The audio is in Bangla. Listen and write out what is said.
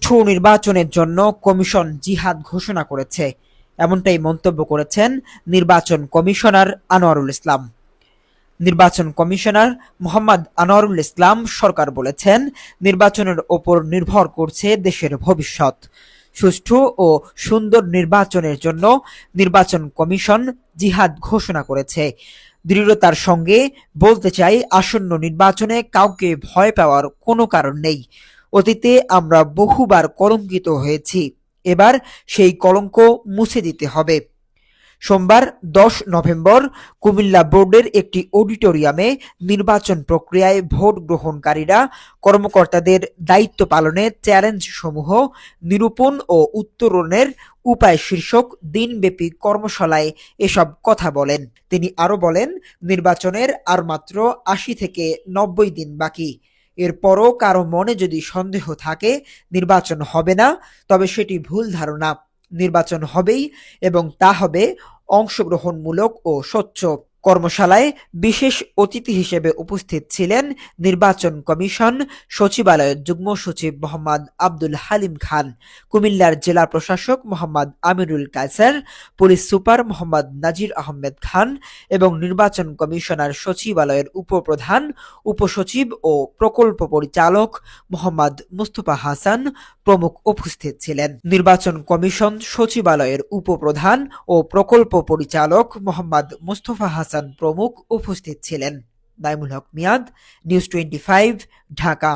সুষ্ঠু নির্বাচনের জন্য কমিশন জিহাদ ঘোষণা করেছে, এমনটাই মন্তব্য করেছেন নির্বাচন কমিশনার আনোয়ারুল ইসলাম। নির্বাচন কমিশনার মোহাম্মদ আনোয়ারুল ইসলাম সরকার বলেছেন, নির্বাচনের ওপর নির্ভর করছে দেশের ভবিষ্যৎ। সুষ্ঠু ও সুন্দর নির্বাচনের জন্য নির্বাচন কমিশন জিহাদ ঘোষণা করেছে। দৃঢ়তার সঙ্গে বলতে চাই, আসন্ন নির্বাচনে কাউকে ভয় পাওয়ার কোনো কারণ নেই। অতীতে আমরা বহুবার কলঙ্কিত হয়েছি, এবার সেই কলঙ্ক মুছে দিতে হবে। সোমবার ১০ নভেম্বর কুমিল্লা বোর্ডের একটি অডিটোরিয়ামে নির্বাচন প্রক্রিয়ায় ভোট গ্রহণকারীরা কর্মকর্তাদের দায়িত্ব পালনে চ্যালেঞ্জসমূহ নিরূপণ ও উত্তরণের উপায় শীর্ষক দিনব্যাপী কর্মশালায় এসব কথা বলেন। তিনি আরও বলেন, নির্বাচনের আর মাত্র ৮০ থেকে ৯০ দিন বাকি। এরপরও কারো মনে যদি সন্দেহ থাকে নির্বাচন হবে না, তবে সেটি ভুল ধারণা। নির্বাচন হবেই, এবং তা হবে অংশগ্রহণমূলক ও স্বচ্ছ। কর্মশালায় বিশেষ অতিথি হিসেবে উপস্থিত ছিলেন নির্বাচন কমিশন সচিবালয়ের যুগ্ম সচিব মোহাম্মদ আব্দুল হালিম খান, কুমিল্লার জেলা প্রশাসক মোহাম্মদ আমিরুল কায়সার, পুলিশ সুপার মোহাম্মদ নাজির আহমেদ খান এবং নির্বাচন কমিশনার সচিবালয়ের উপপ্রধান, উপসচিব ও প্রকল্প পরিচালক মোহাম্মদ মুস্তফা হাসান প্রমুখ উপস্থিত ছিলেন। নির্বাচন কমিশন সচিবালয়ের উপপ্রধান ও প্রকল্প পরিচালক মোহাম্মদ মুস্তফা হাসান প্রমুখ উপস্থিত ছিলেন। নাইমুল হক মিয়াদ, নিউজ 25, ঢাকা।